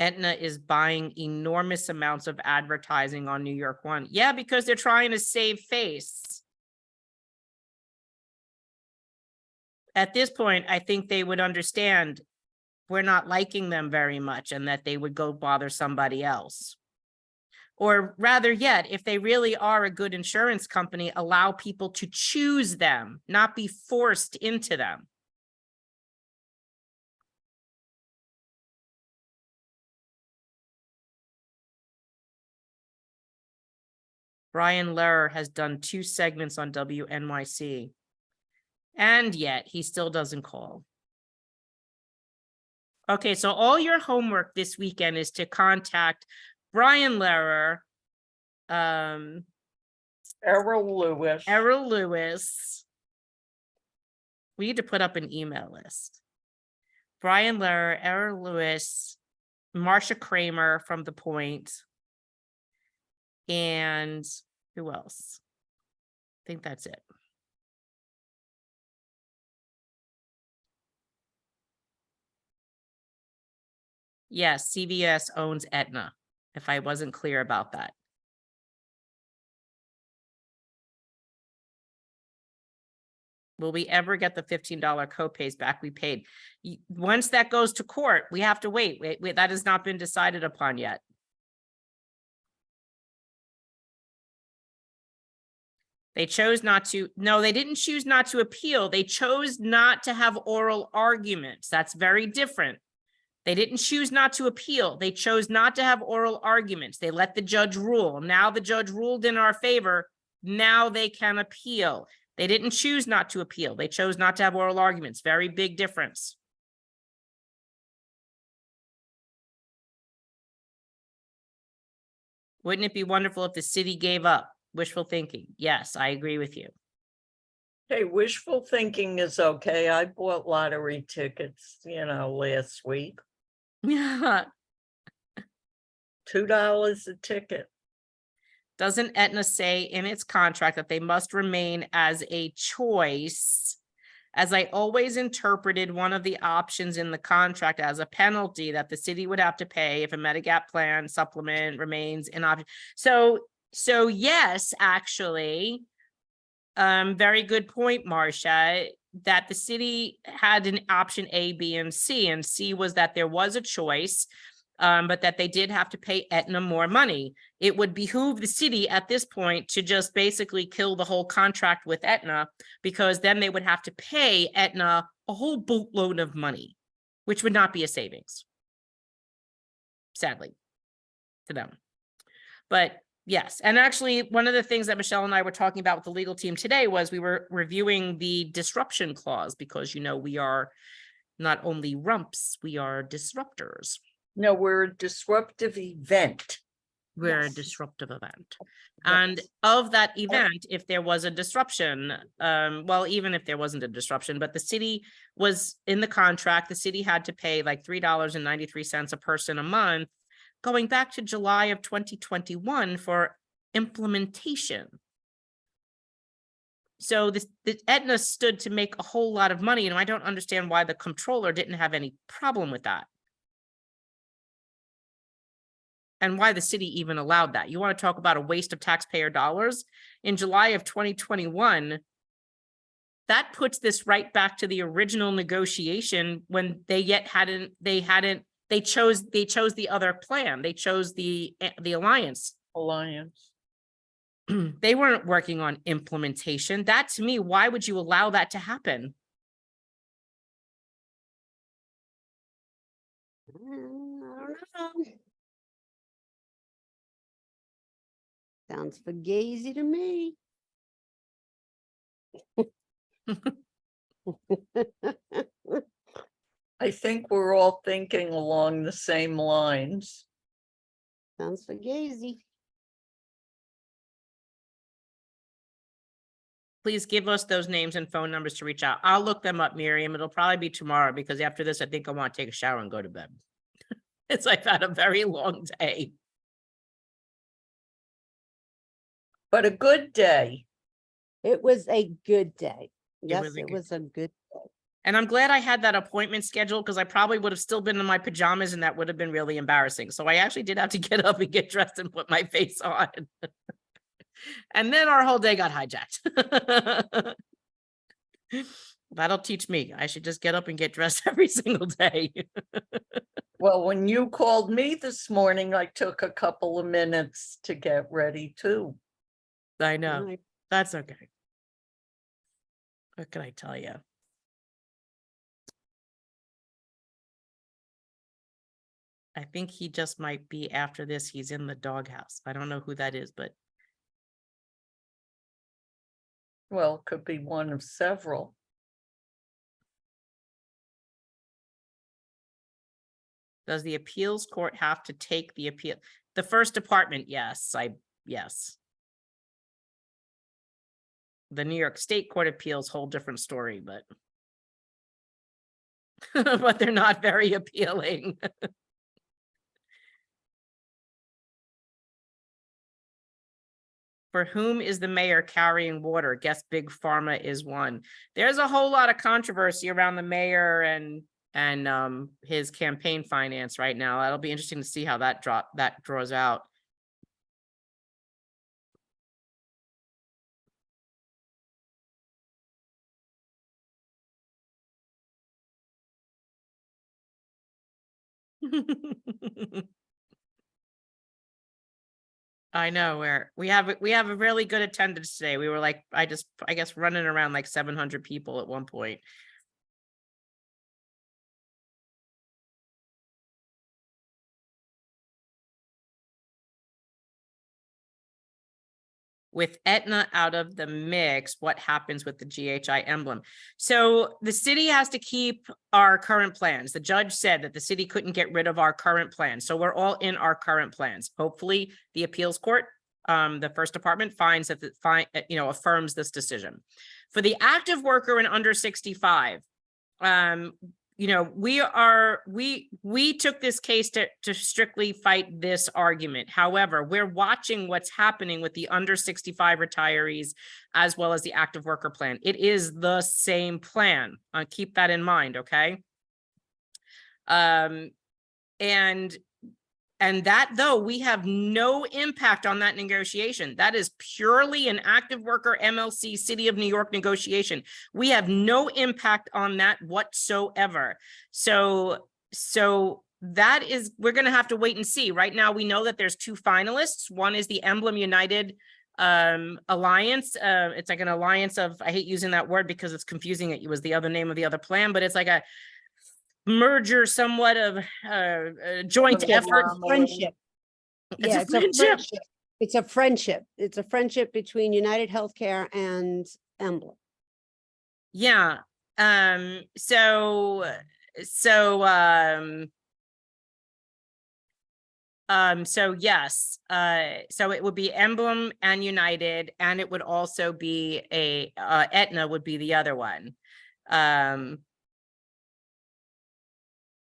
Aetna is buying enormous amounts of advertising on New York One. Yeah, because they're trying to save face. At this point, I think they would understand we're not liking them very much and that they would go bother somebody else. Or rather yet, if they really are a good insurance company, allow people to choose them, not be forced into them. Brian Lehrer has done 2 segments on WNYC, and yet he still doesn't call. Okay, so all your homework this weekend is to contact Brian Lehrer, Errol Lewis. We need to put up an email list. Brian Lehrer, Errol Lewis, Marsha Kramer from The Point, and who else? I think that's it. Yes, CVS owns Aetna, if I wasn't clear about that. Will we ever get the $15 copays back we paid? Once that goes to court, we have to wait. Wait, that has not been decided upon yet. They chose not to, no, they didn't choose not to appeal. They chose not to have oral arguments. That's very different. They didn't choose not to appeal. They chose not to have oral arguments. They let the judge rule. Now the judge ruled in our favor. Now they can appeal. They didn't choose not to appeal. They chose not to have oral arguments. Very big difference. Wouldn't it be wonderful if the city gave up? Wishful thinking. Yes, I agree with you. Hey, wishful thinking is okay. I bought lottery tickets, last week. Yeah. $2 a ticket. Doesn't Aetna say in its contract that they must remain as a choice? As I always interpreted one of the options in the contract as a penalty that the city would have to pay if a Medigap plan supplement remains an option. So yes, actually, very good point, Marcia, that the city had an option A, B, and C was that there was a choice, but that they did have to pay Aetna more money. It would behoove the city at this point to just basically kill the whole contract with Aetna, because then they would have to pay Aetna a whole boatload of money, which would not be a savings, sadly, to them. But yes, and actually one of the things that Michelle and I were talking about with the legal team today was we were reviewing the disruption clause, because, we are not only rumps, we are disruptors. No, we're a disruptive event. We're a Yes. disruptive event. And Yes. of that event, if there was a disruption, well, even if there wasn't a disruption, but the city was in the contract, the city had to pay like $3.93 a person a month, going back to July of 2021 for implementation. So the Aetna stood to make a whole lot of money, and I don't understand why the comptroller didn't have any problem with that. And why the city even allowed that. You want to talk about a waste of taxpayer dollars? In July of 2021, that puts this right back to the original negotiation when they chose the other plan. They chose the alliance. They weren't working on implementation. That, to me, why would you allow that to happen? I don't know. Sounds fugazi to me. I think we're all thinking along the same lines. Sounds fugazi. Please give us those names and phone numbers to reach out. I'll look them up, Miriam. It'll probably be tomorrow, because after this, I think I want to take a shower and go to bed. I've had a very long day. But a good day. It was a good day. Yes, was a it good was a good day. And I'm glad I had that appointment scheduled, because I probably would have still been in my pajamas, and that would have been really embarrassing. So I actually did have to get up and get dressed and put my face on. And then our whole day got hijacked. That'll teach me. I should just get up and get dressed every single day. Well, when you called me this morning, I took a couple of minutes to get ready too. I know. Right. That's okay. What can I tell you? I think he just might be, after this, he's in the doghouse. I don't know who that is, but Well, it could be one of several. does the appeals court have to take the appeal? The first department, yes, yes. The New York State Court of Appeals, whole different story, but but they're not very appealing. For whom is the mayor carrying water? Guess Big Pharma is one. There's a whole lot of controversy around the mayor and his campaign finance right now. That'll be interesting to see how that draws out. I know we have a really good attendance today. We were like, I guess running around like 700 people at one point. With Aetna out of the mix, what happens with the GHI emblem? So the city has to keep our current plans. The judge said that the city couldn't get rid of our current plans. So we're all in our current plans. Hopefully the appeals court, the first department finds that affirms this decision. For the active worker and under 65, we took this case to strictly fight this argument. However, we're watching what's happening with the under 65 retirees as well as the active worker plan. It is the same plan. Keep that in mind, okay? And that, though, we have no impact on that negotiation. That is purely an active worker MLC City of New York negotiation. We have no impact on that whatsoever. So that is, we're going to have to wait and see. Right now, we know that there's two finalists. One is the Emblem United Alliance. It's like an alliance of, I hate using that word because it's confusing. It was the other name of the other plan, but it's like a merger, somewhat of a joint effort. Friendship. It's Yeah, a friendship. It's a friendship. It's a friendship between United Healthcare and Emblem. Yeah. So yes. So it would be Emblem and United, and it would also be a Aetna would be the other one.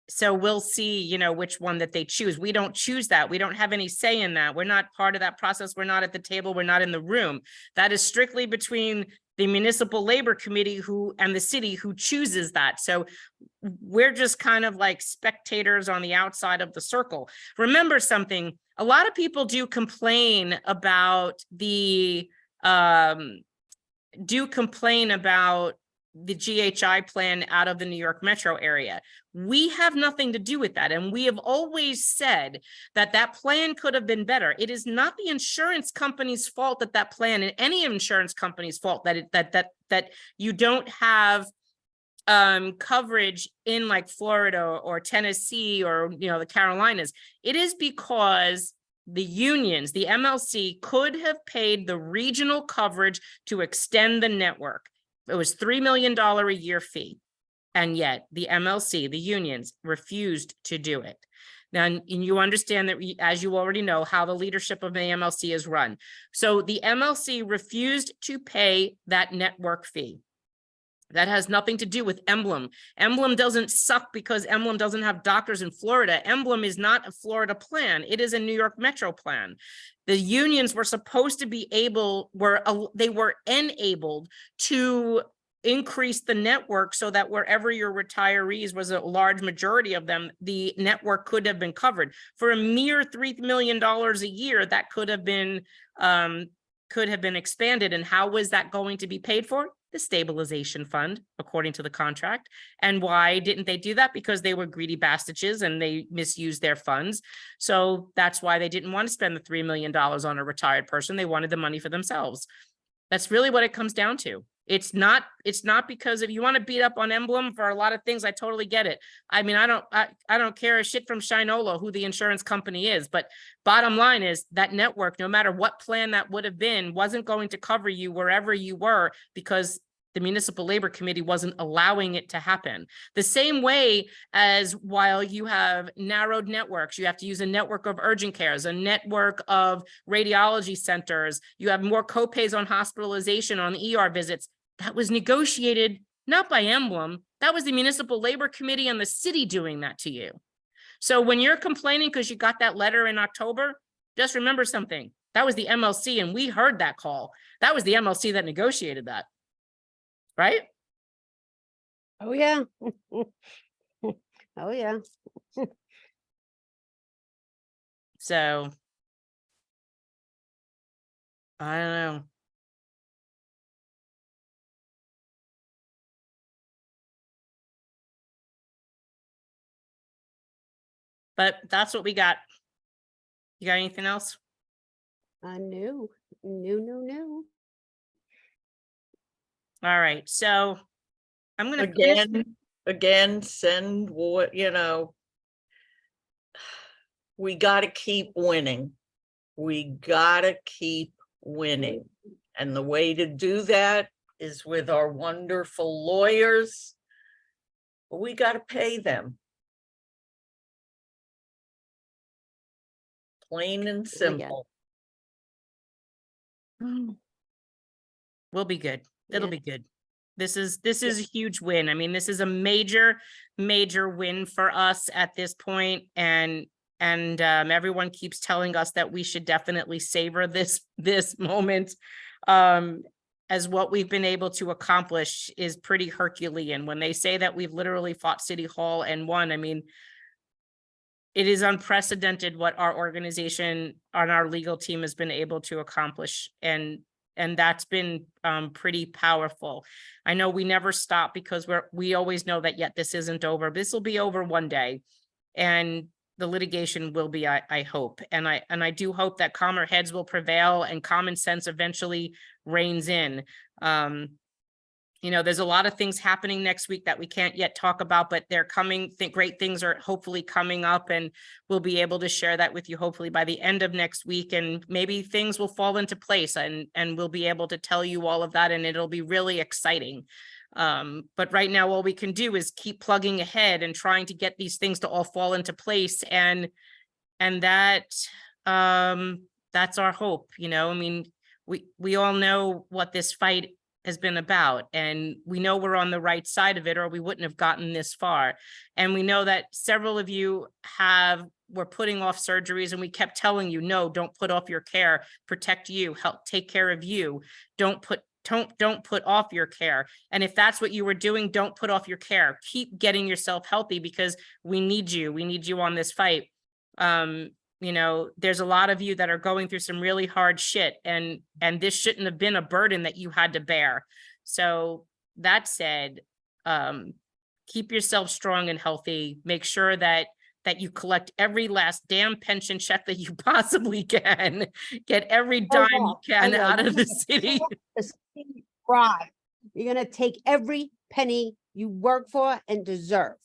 So we'll see, which one that they choose. We don't choose that. We don't have any say in that. We're not part of that process. We're not at the table. We're not in the room. That is strictly between the Municipal Labor Committee and the city who chooses that. So we're just kind of like spectators on the outside of the circle. Remember something, a lot of people do complain about the GHI plan out of the New York metro area. We have nothing to do with that. And we have always said that that plan could have been better. It is not the insurance company's fault that plan, and any insurance company's fault that you don't have coverage in like Florida or Tennessee or, the Carolinas. It is because the unions, the MLC, could have paid the regional coverage to extend the network. It was $3 million a year fee. And yet the MLC, the unions, refused to do it. Now, and you understand that, as you already know, how the leadership of the MLC is run. So the MLC refused to pay that network fee. That has nothing to do with Emblem. Emblem doesn't suck because Emblem doesn't have doctors in Florida. Emblem is not a Florida plan. It is a New York Metro plan. The unions were supposed to be they were enabled to increase the network so that wherever your retirees was a large majority of them, the network could have been covered. For a mere $3 million a year, that could have been expanded. And how was that going to be paid for? The stabilization fund, according to the contract. And why didn't they do that? Because they were greedy bastards and they misused their funds. So that's why they didn't want to spend the $3 million on a retired person. They wanted the money for themselves. That's really what it comes down to. It's not because if you want to beat up on Emblem for a lot of things, I totally get it. I mean, I don't care a shit from Shinola who the insurance company is, but bottom line is that network, no matter what plan that would have been, wasn't going to cover you wherever you were because the Municipal Labor Committee wasn't allowing it to happen. The same way as while you have narrowed networks, you have to use a network of urgent cares, a network of radiology centers, you have more copays on hospitalization on ER visits. That was negotiated not by Emblem. That was the Municipal Labor Committee and the city doing that to you. So when you're complaining because you got that letter in October, just remember something. That was the MLC and we heard that call. That was the MLC that negotiated that. Right? Oh, yeah. Oh, yeah. So, I don't know. but that's what we got. You got anything else? No. All right, so I'm gonna finish. Again, send what, we gotta keep winning. We gotta keep winning. And the way to do that is with our wonderful lawyers. But we gotta pay them. Plain and simple. We'll be good. It'll Yeah. be good. This is a huge win. I mean, this is a major win for us at this point, and everyone keeps telling us that we should definitely savor this moment, as what we've been able to accomplish is pretty Herculean. When they say that we've literally fought City Hall and won, I mean, it is unprecedented what our organization on our legal team has been able to accomplish, and that's been pretty powerful. I know we never stop because we always know that yet this isn't over. This will be over one day, and the litigation will be, I hope. And I do hope that calmer heads will prevail and common sense eventually reigns in. There's a lot of things happening next week that we can't yet talk about, but they're coming. Great things are hopefully coming up, and we'll be able to share that with you hopefully by the end of next week, and maybe things will fall into place, and we'll be able to tell you all of that, and it'll be really exciting. But right now, all we can do is keep plugging ahead and trying to get these things to all fall into place, and that's our hope. I mean, we all know what this fight has been about, and we know we're on the right side of it, or we wouldn't have gotten this far. And we know that several of you were putting off surgeries, and we kept telling you, no, don't put off your care, protect you, help take care of you. Don't put off your care. And if that's what you were doing, don't put off your care. Keep getting yourself healthy, because we need you. We need you on this fight. There's a lot of you that are going through some really hard shit, and this shouldn't have been a burden that you had to bear. So that said, keep yourself strong and healthy. Make sure that you collect every last damn pension check that you possibly can. Get every dime you can out of the city. Right. You're going to take every penny you work for and deserve.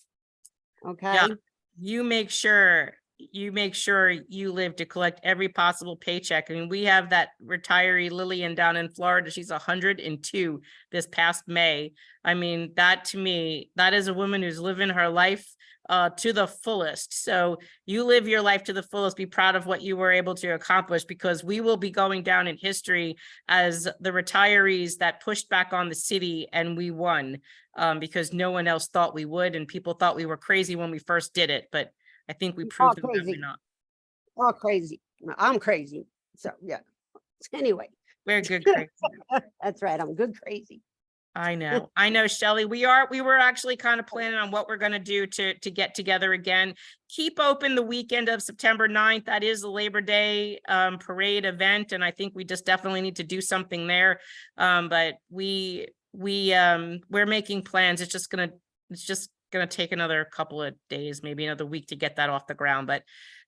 Okay. Yeah. You make sure you live to collect every possible paycheck. I mean, we have that retiree Lillian down in Florida. She's 102 this past May. I mean, that to me, that is a woman who's living her life to the fullest. So you live your life to the fullest. Be proud of what you were able to accomplish, because we will be going down in history as the retirees that pushed back on the city, and we won, because no one else thought we would, and people thought we were crazy when we first did it. But I think we proved that we're not. All crazy. I'm crazy. So yeah. Anyway. We're good crazy. That's right. I'm good crazy. I know, Shelley. We were actually kind of planning on what we're going to do to get together again. Keep open the weekend of September 9th. That is the Labor Day parade event, and I think we just definitely need to do something there. But we're making plans. It's just gonna take another couple of days, maybe another week to get that off the ground, but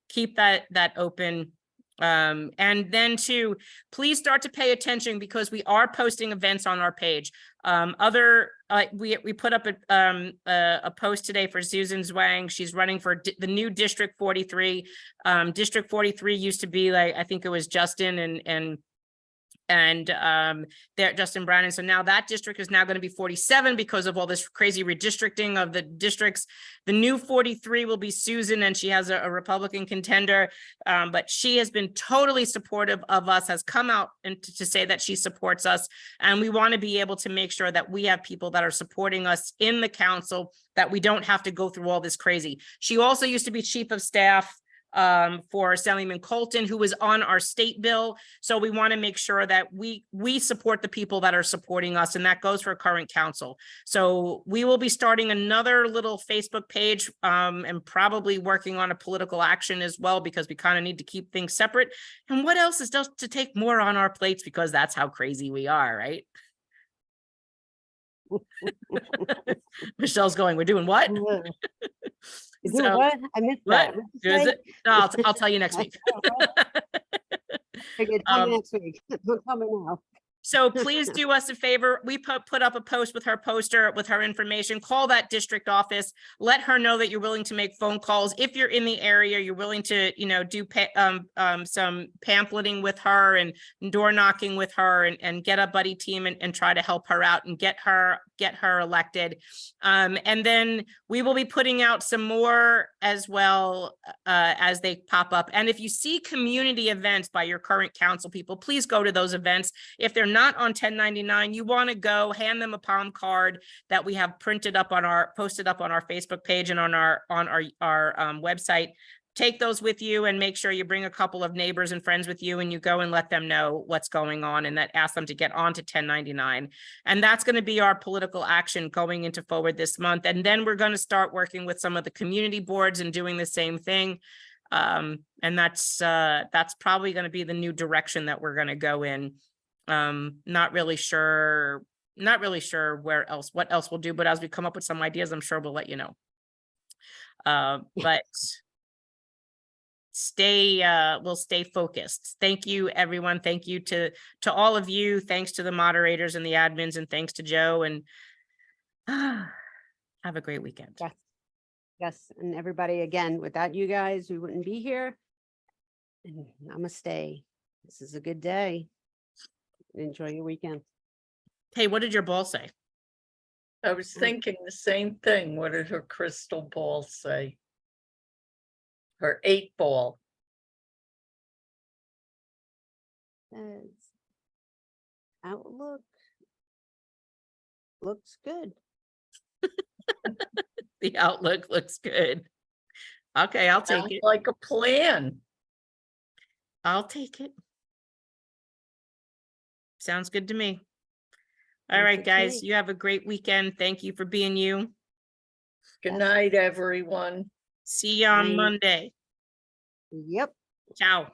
keep that open. And then too, please start to pay attention, because we are posting events on our page. We put up a post today for Susan Zwang. She's running for the new District 43. District 43 used to be like, I think it was Justin and Justin Brannan. So now that district is now going to be 47 because of all this crazy redistricting of the districts. The new 43 will be Susan, and she has a Republican contender, but she has been totally supportive of us, has come out and to say that she supports us. And we want to be able to make sure that we have people that are supporting us in the council, that we don't have to go through all this crazy. She also used to be chief of staff for Assemblyman Colton, who was on our state bill. So we want to make sure that we support the people that are supporting us, and that goes for current council. So we will be starting another little Facebook page and probably working on a political action as well, because we kind of need to keep things separate. And what else is just to take more on our plates, because that's how crazy we are, right? Michelle's going, we're doing what? You do So, what? I missed what? that. What'd you Is say? it? No, I'll tell you next week. Figured, tell me Um, next week. Don't tell me now. So please do us a favor. We put up a post with her poster with her information. Call that district office. Let her know that you're willing to make phone calls. If you're in the area, you're willing to, do some pamphleting with her and door knocking with her and get a buddy team and try to help her out and get her elected. And then we will be putting out some more as well as they pop up. And if you see community events by your current council people, please go to those events. If they're not on 1099, you want to go hand them a palm card that we have posted up on our Facebook page and on our website. Take those with you and make sure you bring a couple of neighbors and friends with you and you go and let them know what's going on and that ask them to get on to 1099. And that's going to be our political action going into forward this month. And then we're going to start working with some of the community boards and doing the same thing. And that's probably going to be the new direction that we're going to go in. Not really sure what else we'll do, but as we come up with some ideas, I'm sure we'll let you know. But we'll stay focused. Thank you, everyone. Thank you to all of you. Thanks to the moderators and the admins, and thanks to Joe, and have a great weekend. Yes. Yes. And everybody, again, without you guys, we wouldn't be here. And namaste. This is a good day. Enjoy your weekend. Hey, what did your ball say? I was thinking the same thing. What did her crystal ball say? Her 8-ball. Outlook looks good. The outlook looks good. Okay, I'll take Sounds it. like a plan. I'll take it. Sounds good to me. All Sounds right, good to guys, me. you have a great weekend. Thank you for being you. Good Yes. night, everyone. See you on Night. Monday. Yep. Ciao.